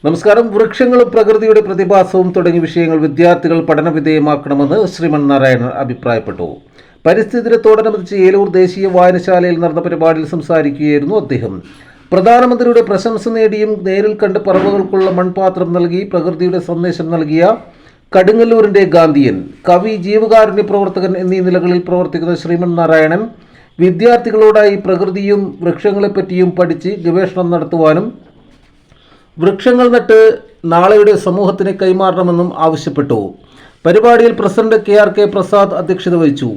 നമസ്കാരം. വൃക്ഷങ്ങളും പ്രകൃതിയുടെ പ്രതിഭാസവും തുടങ്ങിയ വിഷയങ്ങൾ വിദ്യാർത്ഥികൾ പഠനവിധേയമാക്കണമെന്ന് ശ്രീമന്നാരായണൻ അഭിപ്രായപ്പെട്ടു. പരിസ്ഥിതി ദിനത്തോടനുബന്ധിച്ച് ഏലൂർ ദേശീയ വായനശാലയിൽ നടന്ന പരിപാടിയിൽ സംസാരിക്കുകയായിരുന്നു അദ്ദേഹം. പ്രധാനമന്ത്രിയുടെ പ്രശംസ നേടിയും നേരിൽ കണ്ട് പറവകൾക്കുള്ള മൺപാത്രം നൽകി പ്രകൃതിയുടെ സന്ദേശം നൽകിയ കടുങ്ങല്ലൂരിൻ്റെ ഗാന്ധിയൻ, കവി, ജീവകാരുണ്യ പ്രവർത്തകൻ എന്നീ നിലകളിൽ പ്രവർത്തിക്കുന്ന ശ്രീമന്നാരായണൻ വിദ്യാർത്ഥികളോടായി പ്രകൃതിയും വൃക്ഷങ്ങളെപ്പറ്റിയും പഠിച്ച് ഗവേഷണം നടത്തുവാനും വൃക്ഷങ്ങൾ നട്ട് നാളെയുടെ സമൂഹത്തിന് കൈമാറണമെന്നും ആവശ്യപ്പെട്ടു. പരിപാടിയിൽ പ്രസിഡന്റ് KRK പ്രസാദ് അധ്യക്ഷത വഹിച്ചു.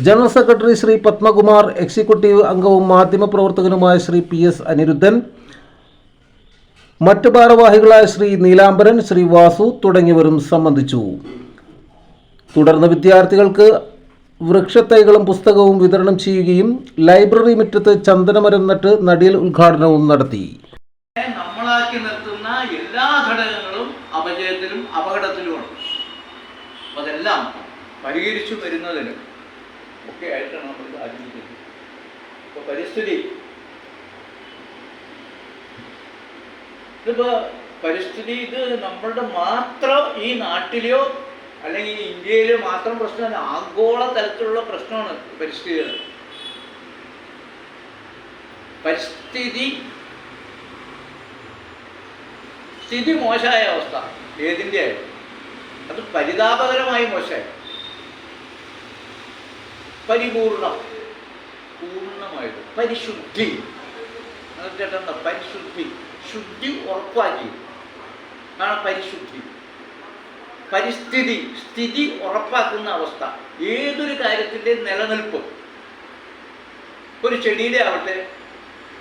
General secretary Shri Padmakumar, executive അംഗവും മാധ്യമപ്രവർത്തകനുമായ ശ്രീ PS അനിരുദ്ധൻ, മറ്റ് ഭാരവാഹികളായ ശ്രീ നീലാംബരൻ, ശ്രീ വാസു തുടങ്ങിയവരും സംബന്ധിച്ചു. തുടർന്ന് വിദ്യാർത്ഥികൾക്ക് വൃക്ഷത്തൈകളും പുസ്തകവും വിതരണം ചെയ്യുകയും ലൈബ്രറി മുറ്റത്ത് ചന്ദനമരം നട്ട് നടീൽ ഉദ്ഘാടനവും നടത്തി. നമ്മളാക്കി നിർത്തുന്ന എല്ലാ ഘടകങ്ങളും അപജയത്തിലും അപകടത്തിലുമാണ്. അതെല്ലാം പരിഹരിച്ചു വരുന്നതിന് ഒക്കെ ആയിട്ടാണ് നമ്മൾ ആചരിക്കുന്നത്. ഇപ്പോൾ പരിസ്ഥിതി ഇത് നമ്മളുടെ മാത്രം ഈ നാട്ടിലെയോ അല്ലെങ്കിൽ ഇന്ത്യയിലെയോ മാത്രം പ്രശ്നമല്ല, ആഗോള തലത്തിലുള്ള പ്രശ്നമാണ് സ്ഥിതി മോശമായ അവസ്ഥ ഏതിൻ്റെ ആയാലും അത് പരിതാപകരമായി മോശമായി. പൂർണ്ണമായിട്ട് പരിശുദ്ധി ശുദ്ധി ഉറപ്പാക്കി ആണ് പരിശുദ്ധി. സ്ഥിതി ഉറപ്പാക്കുന്ന അവസ്ഥ ഏതൊരു കാര്യത്തിൻ്റെ നിലനിൽപ്പ്, ഒരു ചെടിയുടെ ആവട്ടെ,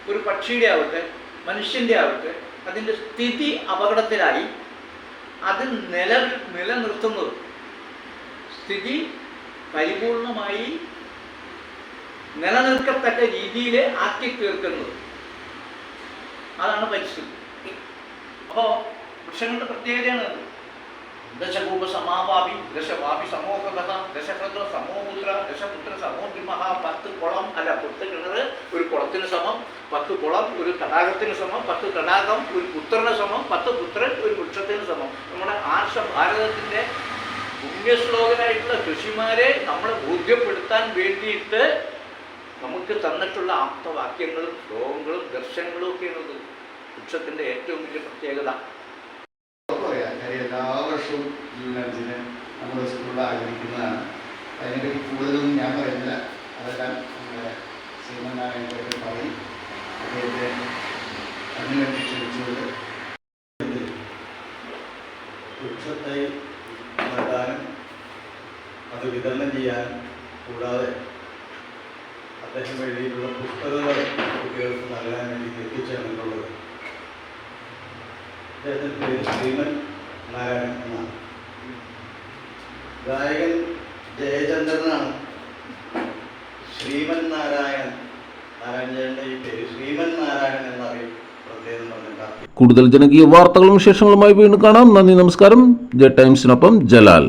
ഒരു പക്ഷിയുടെ ആവട്ടെ, മനുഷ്യൻ്റെ ആവട്ടെ, അതിൻ്റെ സ്ഥിതി അപകടത്തിലായി അത് നിലനിർത്തുന്നത്, സ്ഥിതി പരിപൂർണമായി നിലനിൽക്കത്തക്ക രീതിയിൽ ആക്കി തീർക്കുന്നത്, അതാണ് പരിസ്ഥിതി. അപ്പോൾ വൃക്ഷങ്ങളുടെ പ്രത്യേകതയാണ് ദശഭൂപ സമാവാപി, ദശവാപി സമോഹത, ദശഹൃദ സമോപുത്ര, ദശപുത്ര സമോദ്രിമഹ. 10 കുളം അല്ല, 10 കിണർ ഒരു കുളത്തിന് സമം, 10 കുളം ഒരു തടാകത്തിന് സമം, 10 തടാകം ഒരു പുത്രന് സമം, 10 പുത്രൻ ഒരു വൃക്ഷത്തിന് സമം. നമ്മുടെ ആർഷ ഭാരതത്തിൻ്റെ പുണ്യശ്ലോകനായിട്ടുള്ള ഋഷിമാരെ നമ്മളെ ബോധ്യപ്പെടുത്താൻ വേണ്ടിയിട്ട് നമുക്ക് തന്നിട്ടുള്ള ആപ്തവാക്യങ്ങളും ശ്ലോകങ്ങളും ദർശനങ്ങളും ഒക്കെയാണത് വൃക്ഷത്തിൻ്റെ ഏറ്റവും വലിയ പ്രത്യേകത. എല്ലാ വർഷവും ജൂൺ 5-ന് നമ്മുടെ സ്കൂളിൽ ആചരിക്കുന്നതാണ്. അതിനെപ്പറ്റി കൂടുതലൊന്നും ഞാൻ പറയുന്നില്ല, അതെല്ലാം നമ്മുടെ ശ്രീമന്നാരായണൻ പറയും. അദ്ദേഹത്തെ അതിനുവേണ്ടി ക്ഷണിച്ചുകൊണ്ട് വൃക്ഷത്തെ നടാനും അത് വിതരണം ചെയ്യാനും കൂടാതെ അദ്ദേഹം എഴുതിയിട്ടുള്ള പുസ്തകങ്ങൾ കുട്ടികൾക്ക് നൽകാൻ വേണ്ടി എത്തിച്ചേർന്നിട്ടുള്ളത്. അദ്ദേഹത്തിൻ്റെ പേര് ശ്രീമൻ നാരായണൻ എന്നാണ്. ഗായകൻ ജയചന്ദ്രനാണ്. ശ്രീമൻ നാരായണൻ ചേട്ടൻ്റെ ഈ പേര് ശ്രീമൻ നാരായണൻ എന്നറിയും പ്രത്യേകം പറഞ്ഞിട്ടുണ്ട്. കൂടുതൽ ജനകീയ വാർത്തകളും വിശേഷങ്ങളുമായി വീണ്ടും കാണാം. നന്ദി, നമസ്കാരം. ജെ ടൈംസിനൊപ്പം ജലാൽ.